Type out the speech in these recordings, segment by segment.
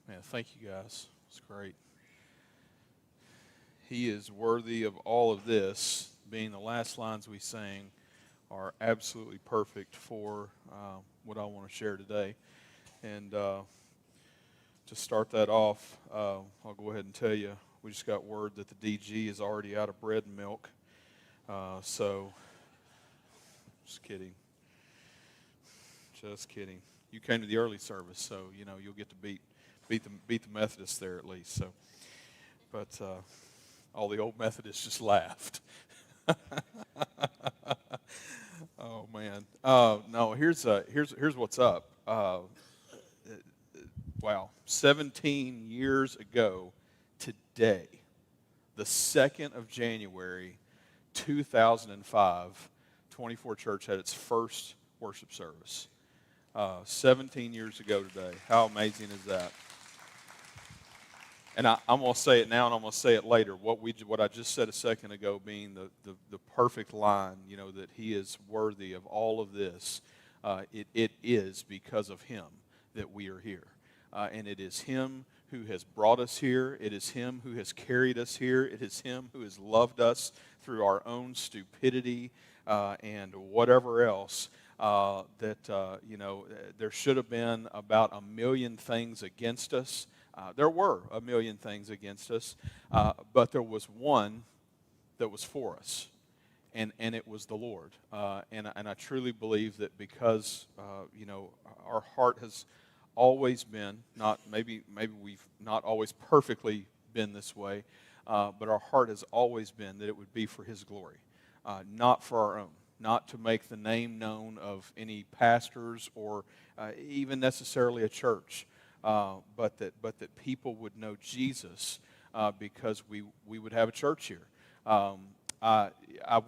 Man, thank you guys. It's great. He is worthy of all of this, being the last lines we sang are absolutely perfect for what I want to share today. And to start that off, I'll go ahead and tell you, we just got word that the DG is already out of bread and milk. So, just kidding. Just kidding. You came to the early service, so you'll get to beat the Methodists there at least. So, but all the old Methodists just laughed. Oh man. No. Here's what's up. Wow. 17 years ago today, the 2nd of January, 2005, 24 Church had its first worship service. 17 years ago today. How amazing is that? And I'm going to say it now, and I'm going to say it later. What I just said a second ago, being the perfect line, that He is worthy of all of this. It is because of Him that we are here, and it is Him who has brought us here. It is Him who has carried us here. It is Him who has loved us through our own stupidity and whatever else. There should have been about 1 million things against us. There were 1 million things against us, but there was one that was for us, and it was the Lord. And I truly believe that because our heart has always been, maybe we've not always perfectly been this way, but our heart has always been that it would be for His glory, not for our own. Not to make the name known of any pastors or even necessarily a church, but that people would know Jesus because we would have a church here. I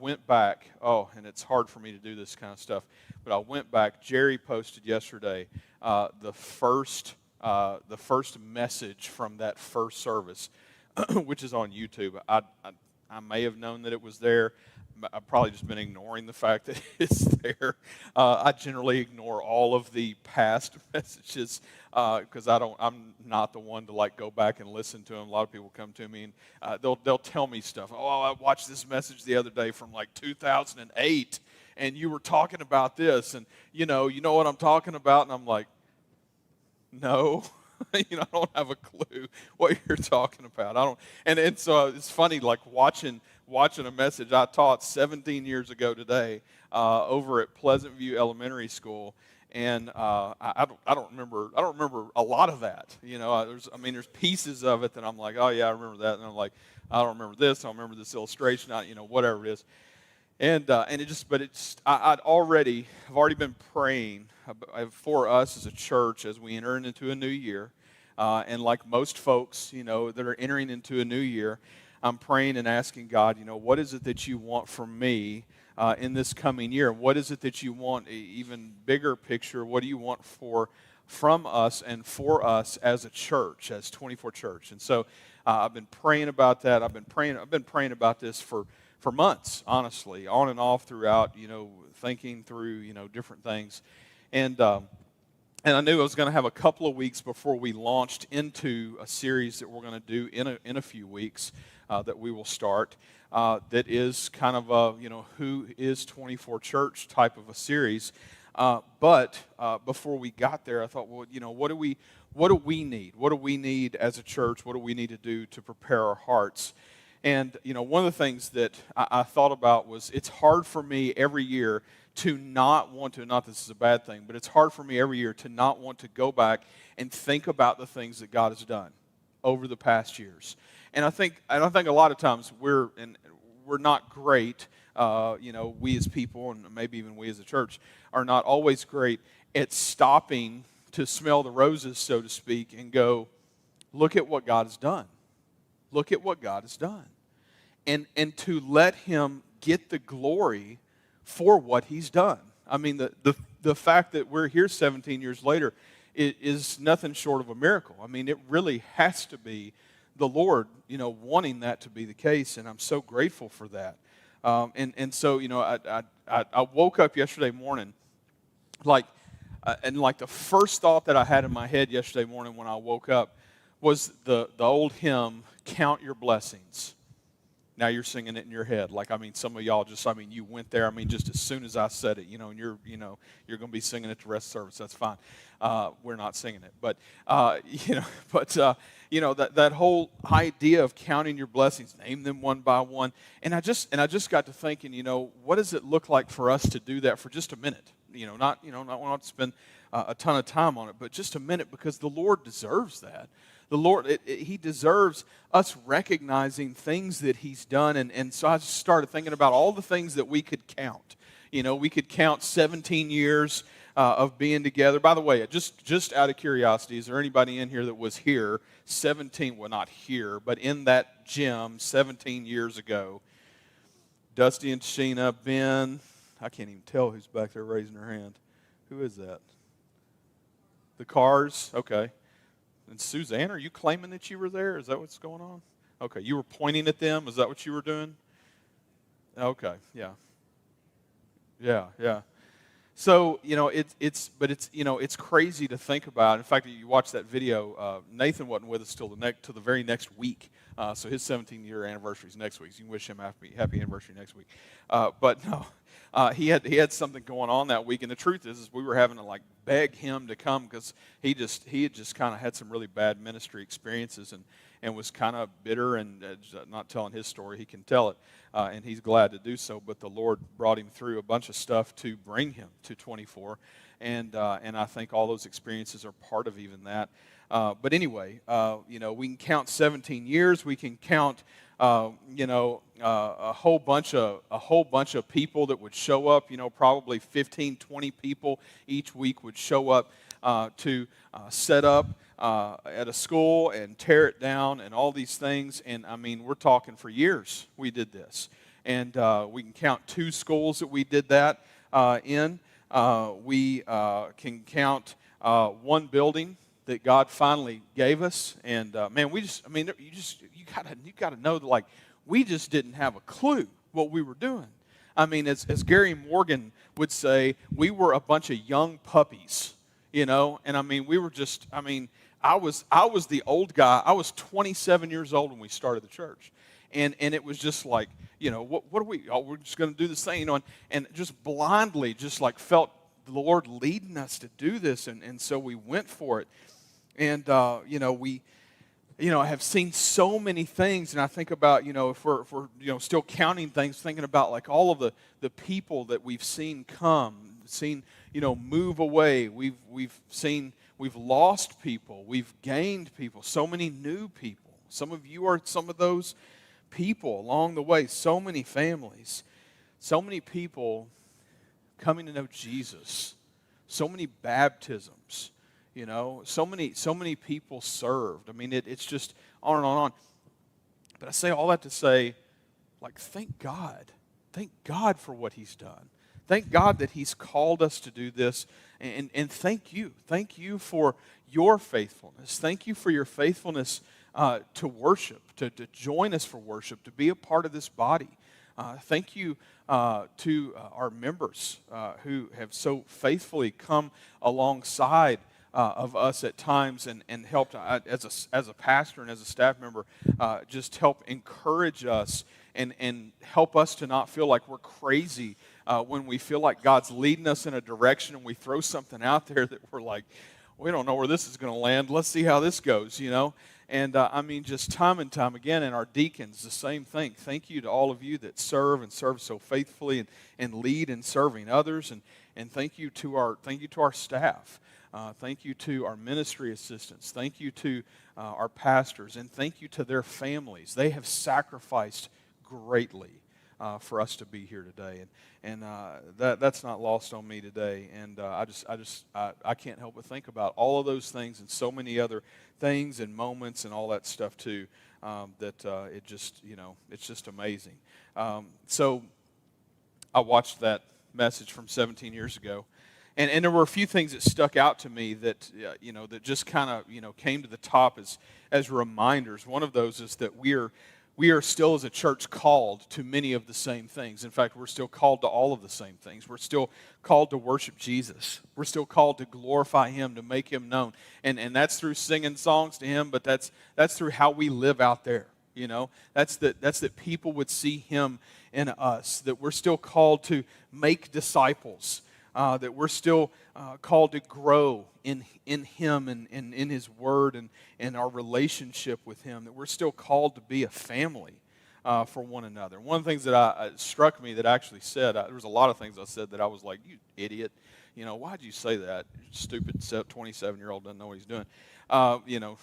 went back. And it's hard for me to do this kind of stuff, but I went back. Jerry posted yesterday the first message from that first service, which is on YouTube. I may have known that it was there. I've probably just been ignoring the fact that it's there. I generally ignore all of the past messages because I'm not the one to go back and listen to them. A lot of people come to me and they'll tell me stuff. Oh, I watched this message the other day from 2008, and you were talking about this, and you know what I'm talking about, and I'm like, no. I don't have a clue what you're talking about. I don't, and so it's funny, watching a message I taught 17 years ago today over at Pleasant View Elementary School, and I don't remember a lot of that. There's pieces of it that I'm like, oh yeah, I remember that, and I'm like, I don't remember this. I don't remember this illustration. Whatever it is. I've already been praying for us as a church as we enter into a new year, and like most folks, that are entering into a new year, I'm praying and asking God, what is it that you want from me in this coming year? What is it that you want, even bigger picture? What do you want from us and for us as a church, as 24 Church? And so I've been praying about that. I've been praying about this for months, honestly, on and off throughout, thinking through, different things. And I knew I was going to have a couple of weeks before we launched into a series that we're going to do in a few weeks that we will start. That is kind of a, who is 24 Church type of a series. But before we got there, I thought, well, what do we need? What do we need as a church? What do we need to do to prepare our hearts? And, one of the things that I thought about was it's hard for me every year to not want to, not this is a bad thing, but it's hard for me every year to not want to go back and think about the things that God has done over the past years. And I think a lot of times we're not great, we as people, and maybe even we as a church, are not always great at stopping to smell the roses, so to speak, and go, look at what God has done. Look at what God has done. And to let Him get the glory for what He's done. I mean, the fact that we're here 17 years later is nothing short of a miracle. I mean, it really has to be the Lord, wanting that to be the case, and I'm so grateful for that. So, I woke up yesterday morning, and the first thought that I had in my head yesterday morning when I woke up was the old hymn, Count Your Blessings. Now you're singing it in your head. Like, I mean, some of y'all just, I mean, you went there. I mean, just as soon as I said it, and you're going to be singing it the rest of the service. That's fine. We're not singing it. But, that whole idea of counting your blessings, name them one by one. And I just got to thinking, what does it look like for us to do that for just a minute? Not to spend a ton of time on it, but just a minute, because the Lord deserves that. The Lord, He deserves us recognizing things that He's done. And so I just started thinking about all the things that we could count. We could count 17 years of being together. By the way, just out of curiosity, is there anybody in here that was here 17, well, not here, but in that gym 17 years ago? Dusty and Sheena, Ben, I can't even tell who's back there raising their hand. Who is that? The Cars? Okay. And Suzanne, are you claiming that you were there? Is that what's going on? Okay, you were pointing at them. Is that what you were doing? Okay, yeah. So, it's crazy to think about. In fact, you watch that video. Nathan wasn't with us till the very next week. So his 17-year anniversary is next week. So you can wish him happy anniversary next week. But no, he had something going on that week. And the truth is we were having to beg him to come, because he had just kind of had some really bad ministry experiences and was kind of bitter and not telling his story. He can tell it, and he's glad to do so. But the Lord brought him through a bunch of stuff to bring him to 24, and I think all those experiences are part of even that. But anyway, we can count 17 years. We can count, a whole bunch of people that would show up. Probably 15, 20 people each week would show up to set up at a school and tear it down and all these things. And I mean, we're talking for years we did this. And we can count 2 schools that we did that in. We can count 1 building that God finally gave us. And man, you gotta know that we just didn't have a clue what we were doing. I mean, as Gary Morgan would say, we were a bunch of young puppies, and I mean, we were just, I mean, I was the old guy. I was 27 years old when we started the church. And it was just what are we, we're just going to do this thing, and just blindly felt the Lord leading us to do this, and so we went for it. And, I have seen so many things, and I think about, if we're still counting things, thinking about all of the people that we've seen move away. We've lost people, we've gained people, so many new people. Some of you are some of those people along the way, so many families, so many people coming to know Jesus, so many baptisms. So many people served. I mean, it's just on and on and on. But I say all that to say, thank God. Thank God for what He's done. Thank God that He's called us to do this. And thank you. Thank you for your faithfulness. Thank you for your faithfulness to worship, to join us for worship, to be a part of this body. Thank you to our members who have so faithfully come alongside of us at times and helped as a pastor and as a staff member, just help encourage us and help us to not feel like we're crazy when we feel like God's leading us in a direction and we throw something out there that we're like, we don't know where this is going to land. Let's see how this goes, And I mean, just time and time again, and our deacons, the same thing. Thank you to all of you that serve so faithfully and lead in serving others, and thank you to our staff. Thank you to our ministry assistants. Thank you to our pastors, and thank you to their families. They have sacrificed greatly for us to be here today, and that's not lost on me today. And I can't help but think about all of those things and so many other things and moments and all that stuff too. It's just amazing. So I watched that message from 17 years ago. And there were a few things that stuck out to me that that just kind of came to the top as reminders. One of those is that we're we are still as a church called to many of the same things. In fact, we're still called to all of the same things. We're still called to worship Jesus. We're still called to glorify Him, to make Him known. And that's through singing songs to Him, but that's through how we live out there. You know, that's that people would see Him in us, that we're still called to make disciples, that we're still called to grow in Him and in His Word and our relationship with Him, that we're still called to be a family for one another. One of the things that struck me that I actually said, there was a lot of things I said that I was like, you idiot, you know, why'd you say that? Stupid 27-year-old doesn't know what he's doing, you know.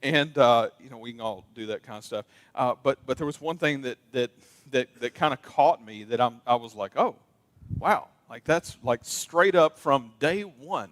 And you know, we can all do that kind of stuff. But there was one thing that kind of caught me that I was like, oh, wow, like that's like straight up from day one.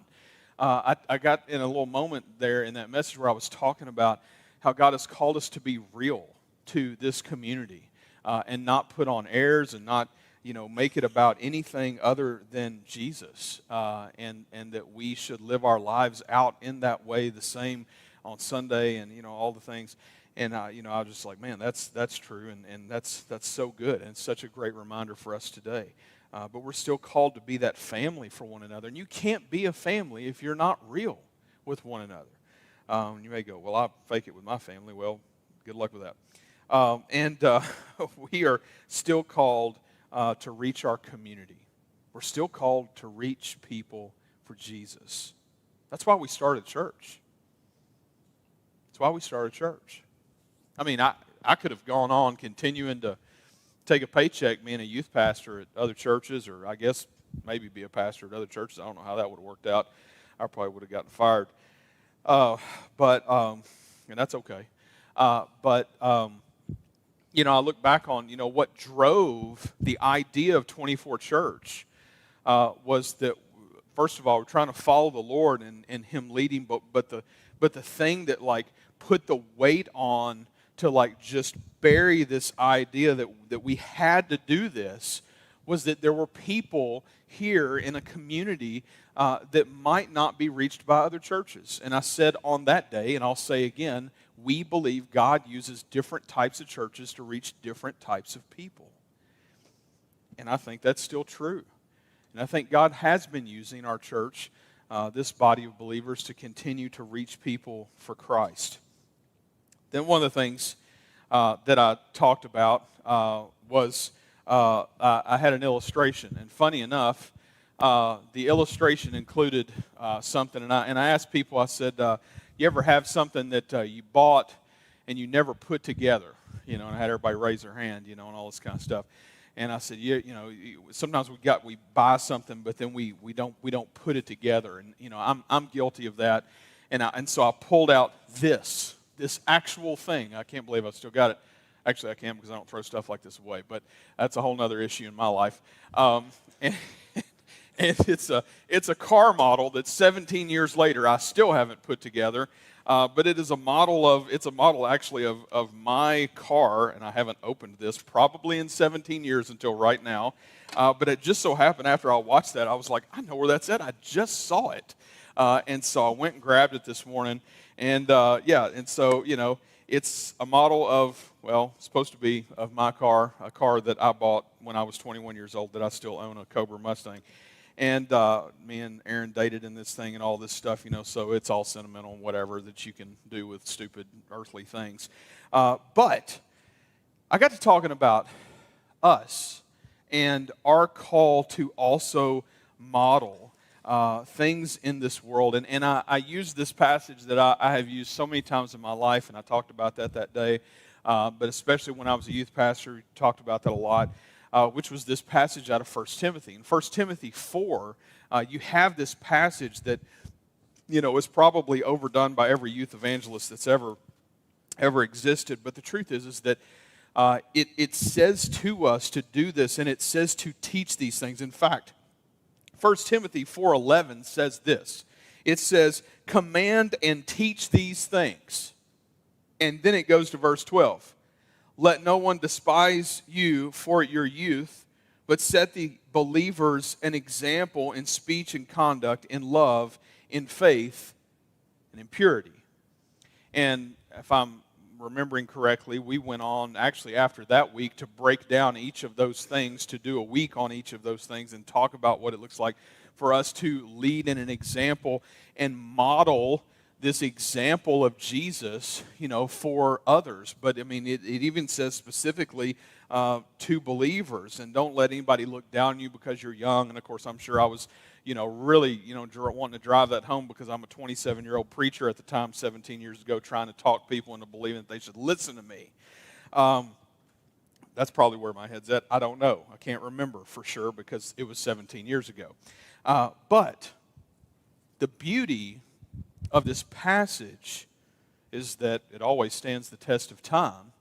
I got in a little moment there in that message where I was talking about how God has called us to be real to this community and not put on airs and not, you know, make it about anything other than Jesus, and that we should live our lives out in that way, the same on Sunday, and you know, all the things. And you know, I was just like, man, that's true, and that's so good, and such a great reminder for us today. But we're still called to be that family for one another, and you can't be a family if you're not real with one another. You may go, well, I fake it with my family. Well, good luck with that. We are still called to reach our community. We're still called to reach people for Jesus. That's why we started church. That's why we started church. I mean, I could have gone on continuing to take a paycheck being a youth pastor at other churches, or I guess maybe be a pastor at other churches. I don't know how that would have worked out. I probably would have gotten fired. And that's okay. You know, I look back on, you know, what drove the idea of 24 Church was that, first of all, we're trying to follow the Lord and Him leading, but the thing that, like, put the weight on to, like, just bury this idea that we had to do this was that there were people here in a community that might not be reached by other churches. And I said on that day, and I'll say again, we believe God uses different types of churches to reach different types of people. And I think that's still true. And I think God has been using our church, this body of believers, to continue to reach people for Christ. Then one of the things that I talked about was I had an illustration. And funny enough, the illustration included something. And I asked people, I said, you ever have something that you bought and you never put together? You know, and I had everybody raise their hand, you know, and all this kind of stuff. And I said, you know, sometimes we buy something, but then we don't put it together. And you know, I'm guilty of that. And so I pulled out this actual thing. I can't believe I still got it. Actually, I can, because I don't throw stuff like this away. But that's a whole other issue in my life. And it's a car model that 17 years later I still haven't put together. But it's a model actually of my car, and I haven't opened this probably in 17 years until right now. But it just so happened after I watched that, I was like, I know where that's at. I just saw it. And so I went and grabbed it this morning. And and so, you know, it's a model of, well, it's supposed to be of my car, a car that I bought when I was 21 years old that I still own, a Cobra Mustang. And me and Aaron dated in this thing and all this stuff, you know, so it's all sentimental and whatever that you can do with stupid earthly things. But I got to talking about us and our call to also model things in this world. And I used this passage that I have used so many times in my life, and I talked about that day, but especially when I was a youth pastor, we talked about that a lot. Which was this passage out of 1 Timothy. In 1 Timothy 4, you have this passage that, you know, is probably overdone by every youth evangelist that's ever existed. But the truth is that it says to us to do this, and it says to teach these things. In fact, 1 Timothy 4:11 says this. It says, command and teach these things. And then it goes to verse 12. Let no one despise you for your youth, but set the believers an example in speech and conduct, in love, in faith, and in purity. And if I'm remembering correctly, we went on actually after that week to break down each of those things, to do a week on each of those things and talk about what it looks like for us to lead in an example and model this example of Jesus, for others. But I mean, it even says specifically to believers, and don't let anybody look down on you because you're young. And of course, I'm sure I was, really, wanting to drive that home because I'm a 27-year-old preacher at the time, 17 years ago, trying to talk people into believing that they should listen to me. That's probably where my head's at. I don't know. I can't remember for sure because it was 17 years ago. But the beauty of this passage is that it always stands the test of time.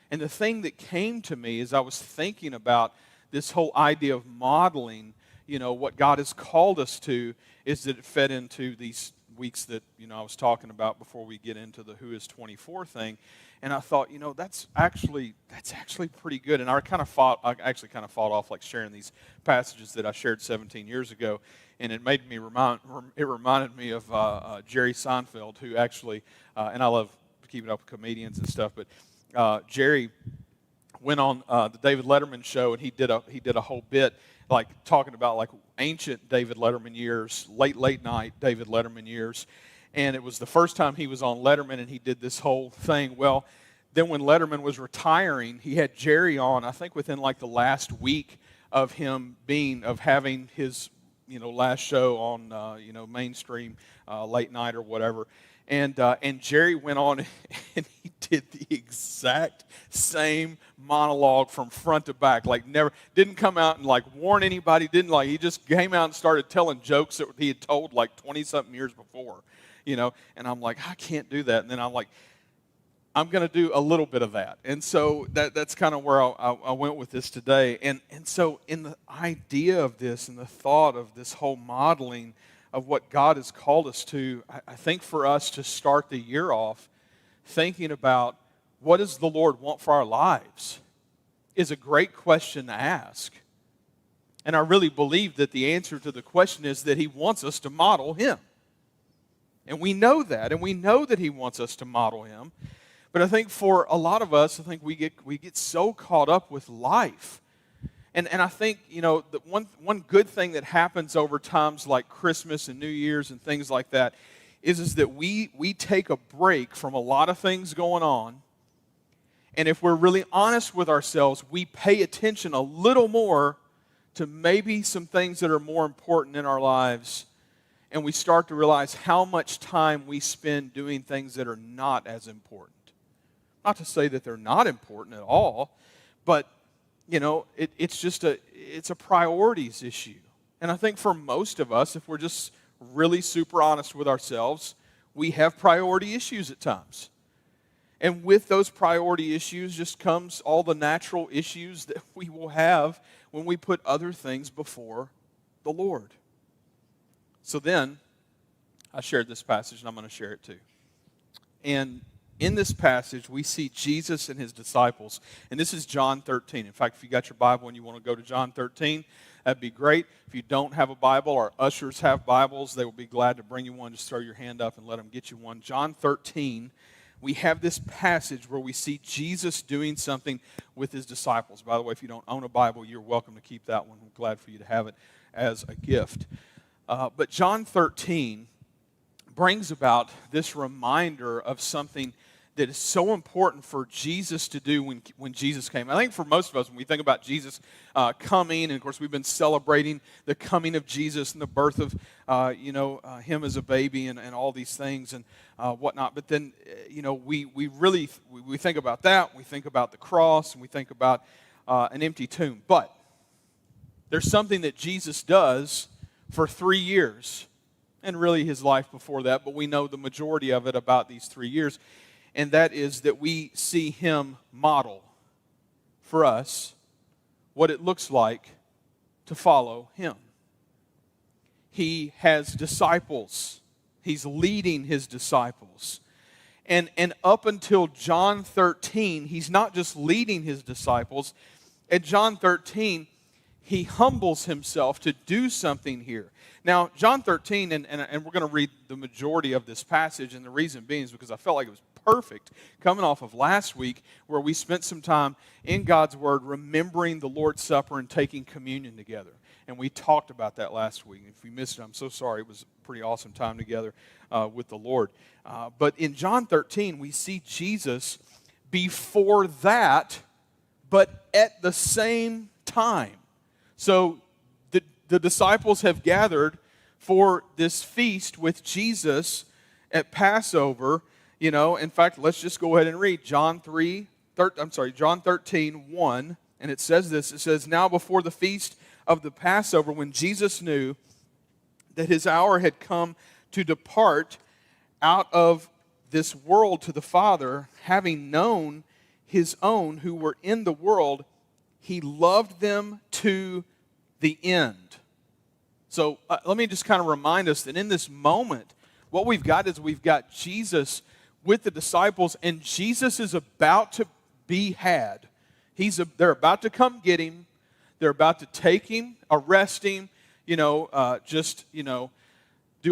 And the thing that came to me as I was thinking about this whole idea of modeling, what God has called us to, is that it fed into these weeks that, I was talking about before we get into the Who is 24 thing. And I thought, that's actually pretty good. And I actually kind of fought off like sharing these passages that I shared 17 years ago. And it made me reminded me of Jerry Seinfeld, who actually, and I love keeping up with comedians and stuff, but Jerry went on the David Letterman show, and he did a whole bit like talking about like ancient David Letterman years, late night David Letterman years. And it was the first time he was on Letterman, and he did this whole thing. Well, then when Letterman was retiring, he had Jerry on, I think within like the last week of him having his, last show on, mainstream late night or whatever. And Jerry went on and he did the exact same monologue from front to back. Like didn't come out and like warn anybody, he just came out and started telling jokes that he had told like 20-something years before. And I'm like, I can't do that. And then I'm like, I'm going to do a little bit of that. And so that's kind of where I went with this today. And so in the idea of this and the thought of this whole modeling of what God has called us to, I think for us to start the year off thinking about what does the Lord want for our lives is a great question to ask. And I really believe that the answer to the question is that He wants us to model Him. And we know that, and we know that He wants us to model Him. But I think for a lot of us, I think we get so caught up with life. And I think, the one good thing that happens over times like Christmas and New Year's and things like that is that we take a break from a lot of things going on. And if we're really honest with ourselves, we pay attention a little more to maybe some things that are more important in our lives. And we start to realize how much time we spend doing things that are not as important. Not to say that they're not important at all, but, it's a priorities issue. And I think for most of us, if we're just really super honest with ourselves, we have priority issues at times. And with those priority issues just comes all the natural issues that we will have when we put other things before the Lord. So then, I shared this passage, and I'm going to share it too. And in this passage, we see Jesus and His disciples. And this is John 13. In fact, if you got your Bible and you want to go to John 13, that'd be great. If you don't have a Bible, our ushers have Bibles. They will be glad to bring you one. Just throw your hand up and let them get you one. John 13, we have this passage where we see Jesus doing something with His disciples. By the way, if you don't own a Bible, you're welcome to keep that one. I'm glad for you to have it as a gift. But John 13 brings about this reminder of something that is so important for Jesus to do when Jesus came. I think for most of us, when we think about Jesus coming, and of course we've been celebrating the coming of Jesus and the birth of Him as a baby and all these things and whatnot. But then we think about that. We think about the cross, and we think about an empty tomb. But there's something that Jesus does for 3 years, and really His life before that, but we know the majority of it about these 3 years, and that is that we see Him model for us what it looks like to follow Him. He has disciples. He's leading His disciples. And up until John 13, He's not just leading His disciples. At John 13, he humbles himself to do something here. Now, John 13, and we're going to read the majority of this passage, and the reason being is because I felt like it was perfect coming off of last week where we spent some time in God's Word remembering the Lord's Supper and taking communion together. And we talked about that last week. If you missed it, I'm so sorry. It was a pretty awesome time together with the Lord. But in John 13, we see Jesus before that, but at the same time. So the disciples have gathered for this feast with Jesus at Passover. You know, in fact, let's just go ahead and read John 13, 1, and it says this. It says, "Now before the feast of the Passover, when Jesus knew that his hour had come to depart out of this world to the Father, having known his own who were in the world, he loved them to the end." So let me just kind of remind us that in this moment, what we've got is we've got Jesus with the disciples, and Jesus is about to be had. They're about to come get him. They're about to take him, arrest him, do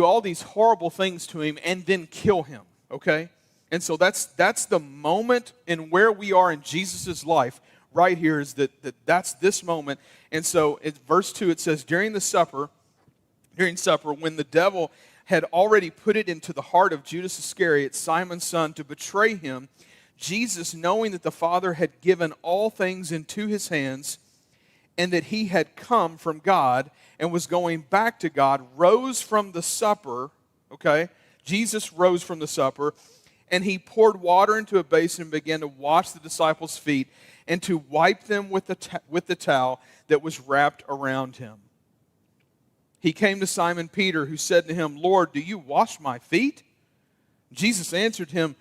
all these horrible things to him, and then kill him, okay? And so that's the moment and where we are in Jesus' life right here is that's this moment. And so in verse 2 it says, during supper, when the devil had already put it into the heart of Judas Iscariot, Simon's son, to betray him, Jesus, knowing that the Father had given all things into his hands, and that he had come from God and was going back to God, rose from the supper, okay? Jesus rose from the supper, and he poured water into a basin and began to wash the disciples' feet and to wipe them with the towel that was wrapped around him. He came to Simon Peter, who said to him, "Lord, do you wash my feet?" Jesus answered him,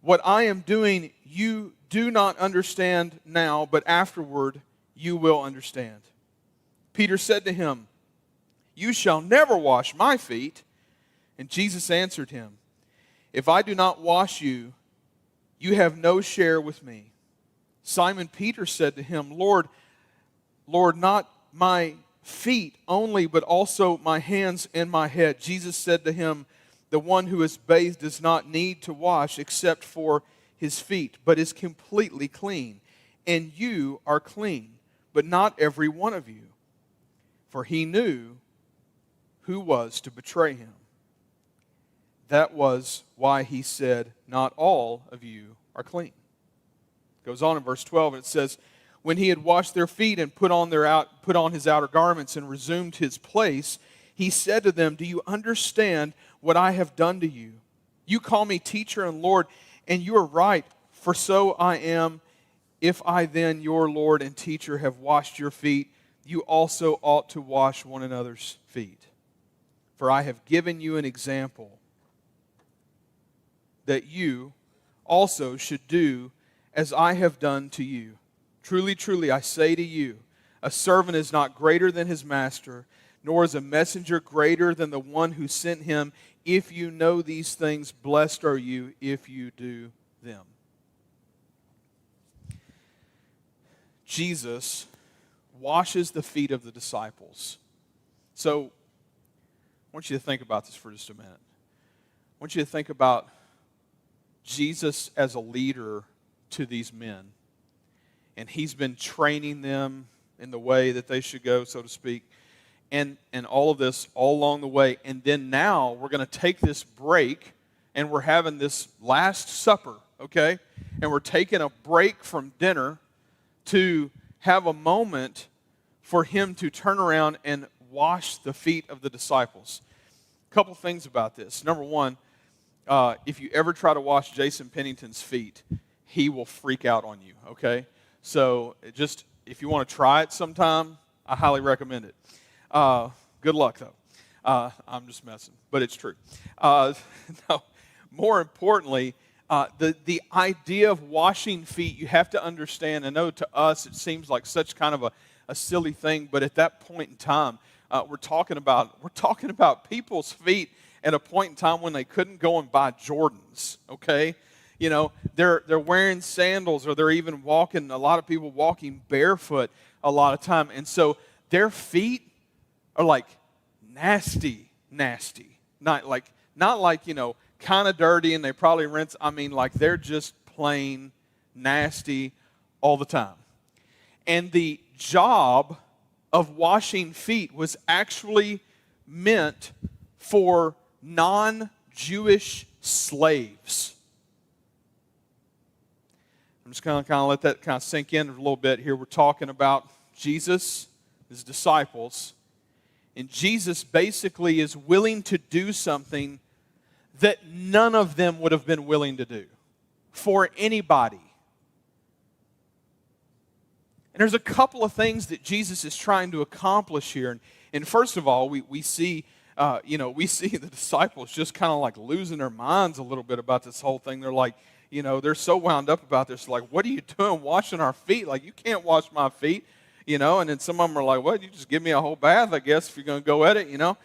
"What I am doing you do not understand now, but afterward you will understand." Peter said to him, "You shall never wash my feet." And Jesus answered him, "If I do not wash you, you have no share with me." Simon Peter said to him, Lord, not my feet only, but also my hands and my head." Jesus said to him, "The one who is bathed does not need to wash except for his feet, but is completely clean. And you are clean, but not every one of you." For he knew who was to betray him. That was why he said, "Not all of you are clean." It goes on in verse 12, and it says, when he had washed their feet and put on his outer garments and resumed his place, he said to them, "Do you understand what I have done to you? You call me teacher and Lord, and you are right, for so I am. If I then, your Lord and teacher, have washed your feet, you also ought to wash one another's feet. For I have given you an example that you also should do as I have done to you. Truly, truly, I say to you, a servant is not greater than his master, nor is a messenger greater than the one who sent him. If you know these things, blessed are you if you do them." Jesus washes the feet of the disciples. So, I want you to think about this for just a minute. I want you to think about Jesus as a leader to these men. And he's been training them in the way that they should go, so to speak. And all of this all along the way. And then now we're going to take this break and we're having this Last Supper, okay? And we're taking a break from dinner to have a moment for him to turn around and wash the feet of the disciples. A couple things about this. Number one, if you ever try to wash Jason Pennington's feet, he will freak out on you, okay? So just, if you want to try it sometime, I highly recommend it. Good luck, though. I'm just messing, but it's true. No, more importantly, the idea of washing feet, you have to understand. I know to us it seems like such kind of a silly thing, but at that point in time, we're talking about people's feet at a point in time when they couldn't go and buy Jordans, okay? You know, they're wearing sandals, or they're even walking, a lot of people walking barefoot a lot of time. And so their feet are like nasty. Not like, kind of dirty and they probably rinse. I mean, like they're just plain nasty all the time. And the job of washing feet was actually meant for non-Jewish slaves. I'm just going to let that kind of sink in a little bit here. We're talking about Jesus, his disciples, and Jesus basically is willing to do something that none of them would have been willing to do for anybody. And there's a couple of things that Jesus is trying to accomplish here. And first of all, we see the disciples just kind of like losing their minds a little bit about this whole thing. They're like, they're so wound up about this. Like, what are you doing washing our feet? Like, you can't wash my feet, And then some of them are like, well, you just give me a whole bath, I guess, if you're going to go at it, they're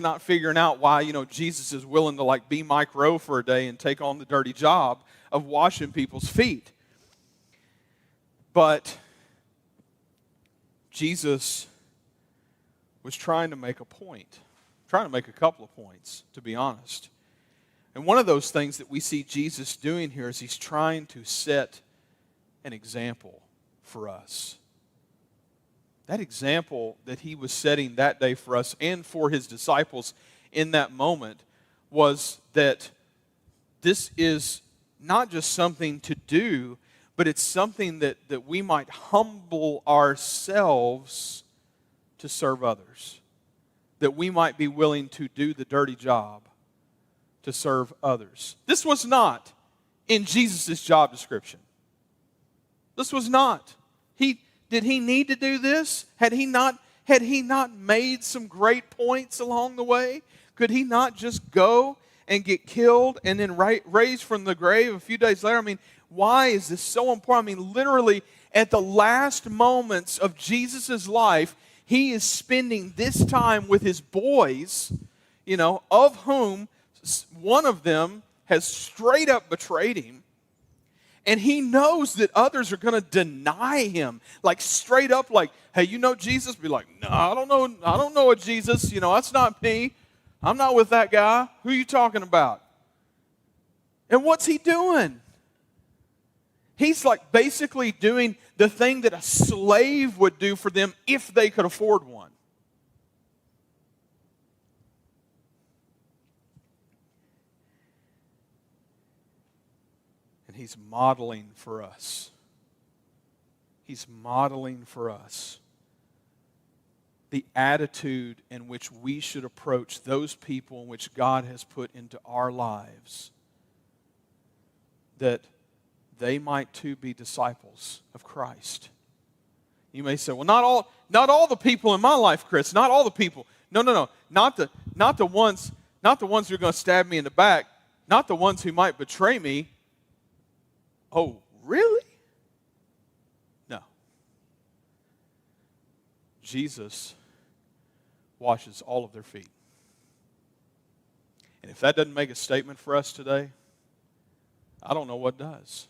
not figuring out why, Jesus is willing to like be Mike Rowe for a day and take on the dirty job of washing people's feet. But Jesus was trying to make a point, trying to make a couple of points, to be honest. And one of those things that we see Jesus doing here is he's trying to set an example for us. That example that he was setting that day for us and for his disciples in that moment was that this is not just something to do, but it's something that we might humble ourselves to serve others. That we might be willing to do the dirty job to serve others. This was not in Jesus' job description. This was not. Did he need to do this? Had he not made some great points along the way? Could he not just go and get killed and then raised from the grave a few days later? I mean, why is this so important? I mean, literally at the last moments of Jesus' life, he is spending this time with his boys, of whom one of them has straight up betrayed him. And he knows that others are going to deny him. Like straight up like, hey, Jesus? Be like, no, I don't know a Jesus. That's not me. I'm not with that guy. Who are you talking about? And what's he doing? He's like basically doing the thing that a slave would do for them if they could afford one. And he's modeling for us. He's modeling for us the attitude in which we should approach those people in which God has put into our lives, that they might too be disciples of Christ. You may say, well, not all the people in my life, Chris, not all the people. No, not the ones who are going to stab me in the back, not the ones who might betray me. Oh, really? No. Jesus washes all of their feet. And if that doesn't make a statement for us today, I don't know what does.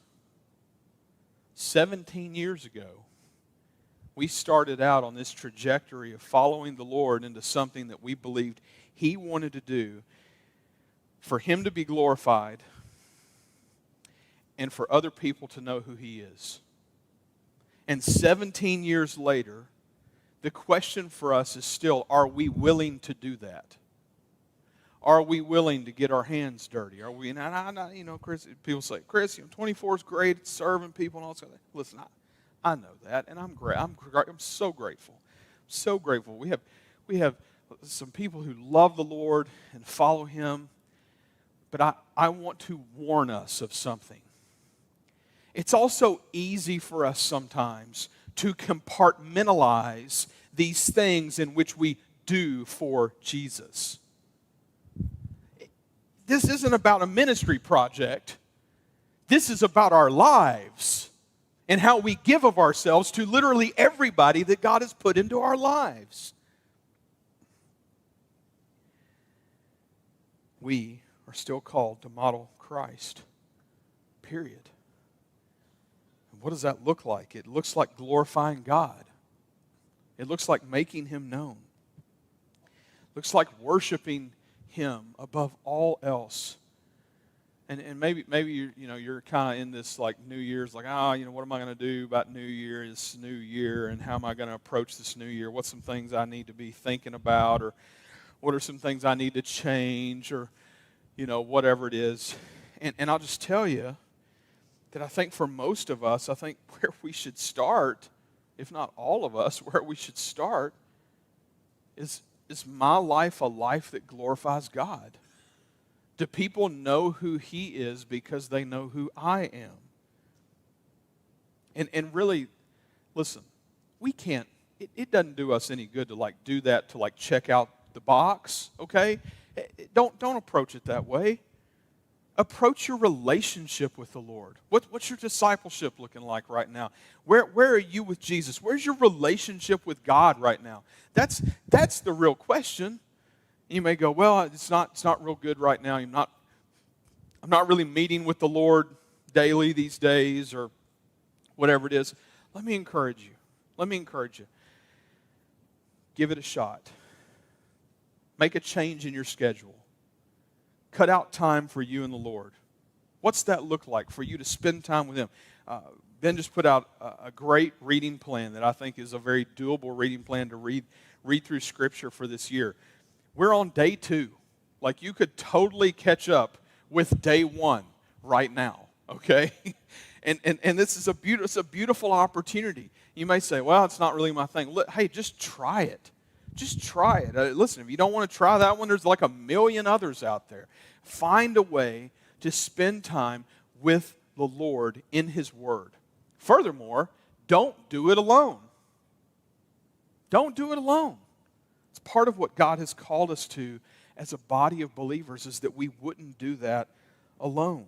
17 years ago, we started out on this trajectory of following the Lord into something that we believed He wanted to do for Him to be glorified and for other people to know who He is. And 17 years later, the question for us is still, are we willing to do that? Are we willing to get our hands dirty? Are we? And Chris. People say, Chris, 24 is great at serving people and all that. Listen, I know that, and I'm great. I'm so grateful, so grateful. We have some people who love the Lord and follow Him, but I want to warn us of something. It's also easy for us sometimes to compartmentalize these things in which we do for Jesus. This isn't about a ministry project. This is about our lives and how we give of ourselves to literally everybody that God has put into our lives. We are still called to model Christ, period. what does that look like? It looks like glorifying God. It looks like making Him known. It looks like worshiping Him above all else. And maybe you're kind of in this like New Year's, like, what am I going to do about New Year, this new year, and how am I going to approach this new year? What's some things I need to be thinking about, or what are some things I need to change, or whatever it is. And I'll just tell you that I think for most of us, I think where we should start, if not all of us, where we should start is my life a life that glorifies God? Do people know who He is because they know who I am? And really, listen, we can't, it doesn't do us any good to do that to check out the box, okay? Don't approach it that way. Approach your relationship with the Lord. What's your discipleship looking like right now? Where are you with Jesus? Where's your relationship with God right now? That's the real question. You may go, well, it's not real good right now. I'm not really meeting with the Lord daily these days, or whatever it is. Let me encourage you. Give it a shot. Make a change in your schedule. Cut out time for you and the Lord. What's that look like for you to spend time with Him? Ben just put out a great reading plan that I think is a very doable reading plan to read through Scripture for this year. We're on day 2. You could totally catch up with day 1 right now, okay? And this is it's a beautiful opportunity. You may say, well, it's not really my thing. Look, hey, just try it. Just try it. Listen, if you don't want to try that one, there's a million others out there. Find a way to spend time with the Lord in His Word. Furthermore, don't do it alone. Don't do it alone. It's part of what God has called us to as a body of believers, is that we wouldn't do that alone.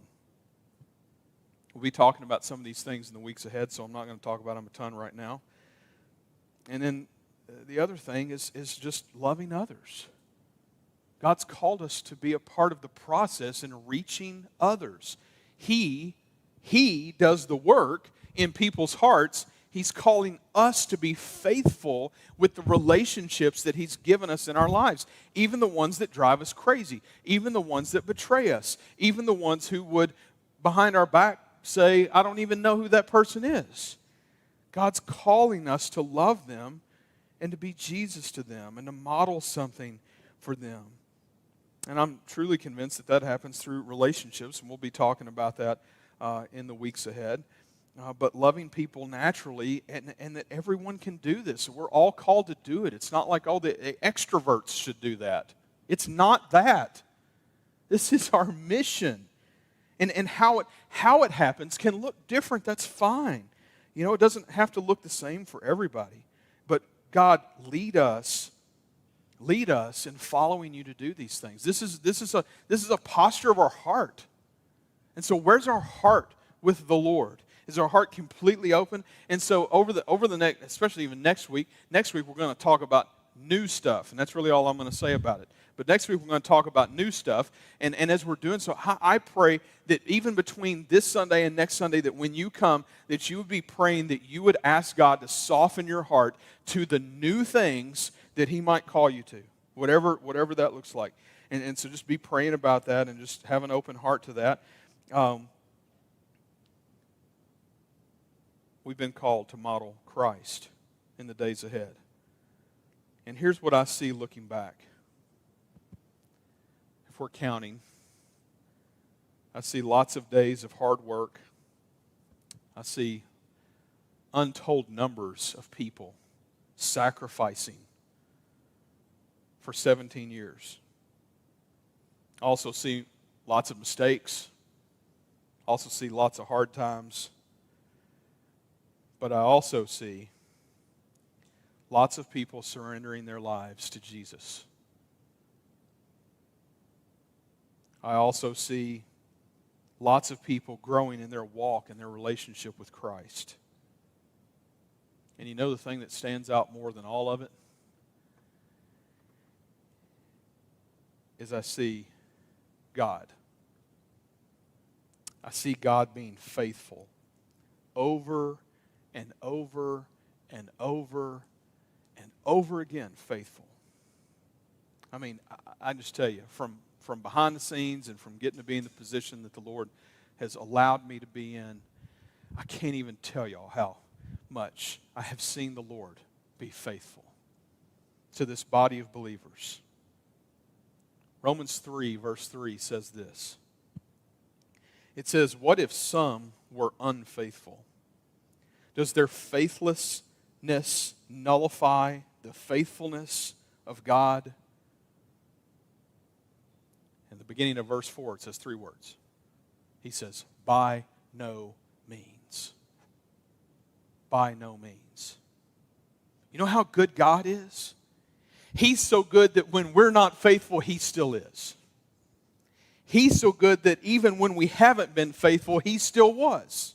We'll be talking about some of these things in the weeks ahead, so I'm not going to talk about them a ton right now. And then the other thing is just loving others. God's called us to be a part of the process in reaching others. He does the work in people's hearts. He's calling us to be faithful with the relationships that He's given us in our lives, even the ones that drive us crazy, even the ones that betray us, even the ones who would, behind our back, say, I don't even know who that person is. God's calling us to love them and to be Jesus to them and to model something for them. And I'm truly convinced that happens through relationships, and we'll be talking about that in the weeks ahead. But loving people naturally, and that everyone can do this. We're all called to do it. It's not like all the extroverts should do that. It's not that. This is our mission. And how it happens can look different. That's fine. It doesn't have to look the same for everybody. But God, lead us in following you to do these things. This is a posture of our heart. And so where's our heart with the Lord? Is our heart completely open? And so over the next, especially even next week we're going to talk about new stuff, and that's really all I'm going to say about it. But next week we're going to talk about new stuff, and as we're doing so, I pray that even between this Sunday and next Sunday, that when you come, that you would be praying that you would ask God to soften your heart to the new things that He might call you to, whatever that looks like. And so just be praying about that and just have an open heart to that. We've been called to model Christ in the days ahead. And here's what I see looking back. If we're counting, I see lots of days of hard work. I see untold numbers of people sacrificing for 17 years. I also see lots of mistakes. I also see lots of hard times. But I also see lots of people surrendering their lives to Jesus. I also see lots of people growing in their walk and their relationship with Christ. And the thing that stands out more than all of it is I see God. I see God being faithful over and over and over and over again faithful. I mean, I just tell you, from behind the scenes and from getting to be in the position that the Lord has allowed me to be in, I can't even tell y'all how much I have seen the Lord be faithful to this body of believers. Romans 3, verse 3 says this. It says, "What if some were unfaithful? Does their faithlessness nullify the faithfulness of God?" In the beginning of verse 4, it says 3 words. He says, "By no means." By no means. You know how good God is? He's so good that when we're not faithful, He still is. He's so good that even when we haven't been faithful, He still was.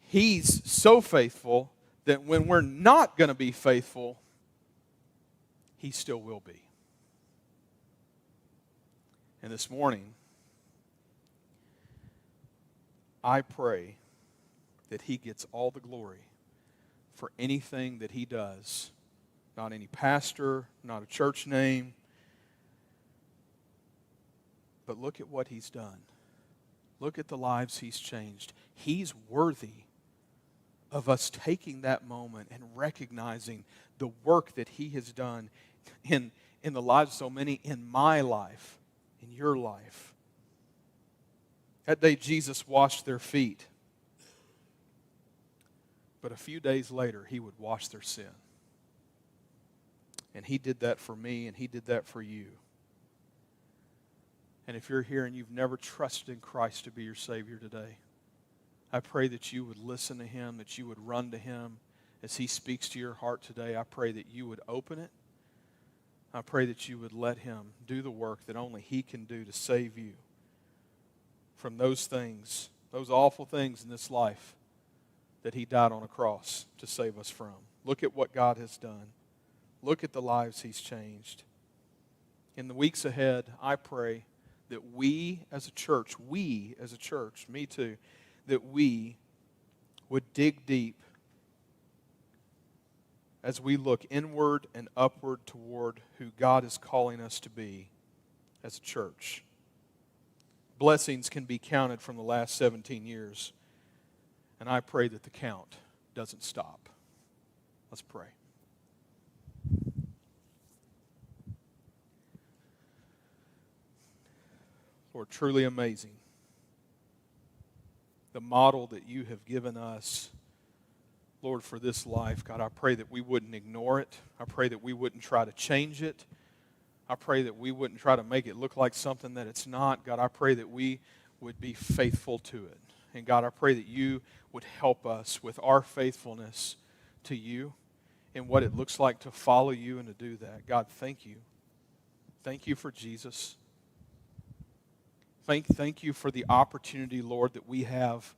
He's so faithful that when we're not going to be faithful, He still will be. And this morning, I pray that He gets all the glory for anything that He does. Not any pastor, not a church name. But look at what He's done. Look at the lives He's changed. He's worthy of us taking that moment and recognizing the work that He has done in the lives of so many, in my life, in your life. That day Jesus washed their feet. But a few days later, He would wash their sin. And He did that for me, and He did that for you. And if you're here and you've never trusted in Christ to be your Savior today, I pray that you would listen to Him, that you would run to Him as He speaks to your heart today. I pray that you would open it. I pray that you would let Him do the work that only He can do to save you from those things, those awful things in this life that He died on a cross to save us from. Look at what God has done. Look at the lives He's changed. In the weeks ahead, I pray that we as a church, me too, that we would dig deep as we look inward and upward toward who God is calling us to be as a church. Blessings can be counted from the last 17 years, and I pray that the count doesn't stop. Let's pray. Lord, truly amazing. The model that You have given us, Lord, for this life. God, I pray that we wouldn't ignore it. I pray that we wouldn't try to change it. I pray that we wouldn't try to make it look like something that it's not. God, I pray that we would be faithful to it. And God, I pray that You would help us with our faithfulness to You and what it looks like to follow You and to do that. God, thank You. Thank You for Jesus. Thank You for the opportunity, Lord, that we have,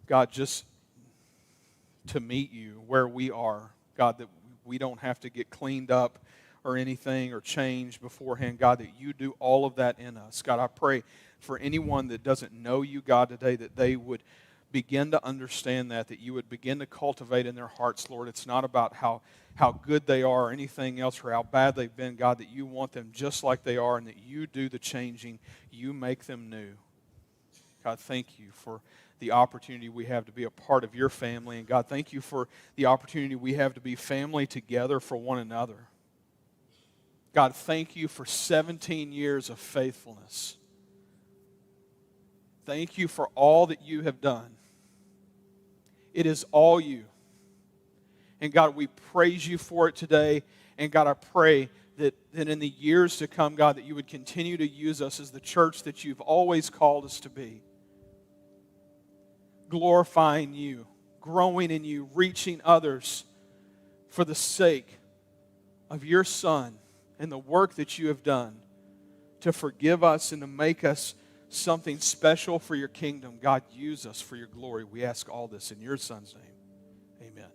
God, just to meet You where we are. God, that we don't have to get cleaned up or anything or change beforehand. God, that You do all of that in us. God, I pray for anyone that doesn't know You, God, today, that they would begin to understand that You would begin to cultivate in their hearts, Lord. It's not about how good they are or anything else or how bad they've been, God, that You want them just like they are and that You do the changing. You make them new. God, thank You for the opportunity we have to be a part of Your family. And God, thank You for the opportunity we have to be family together for one another. God, thank You for 17 years of faithfulness. Thank You for all that You have done. It is all You. And God, we praise You for it today. And God, I pray that in the years to come, God, that You would continue to use us as the church that You've always called us to be. Glorifying You, growing in You, reaching others for the sake of Your Son and the work that You have done to forgive us and to make us something special for Your kingdom. God, use us for Your glory. We ask all this in Your Son's name. Amen.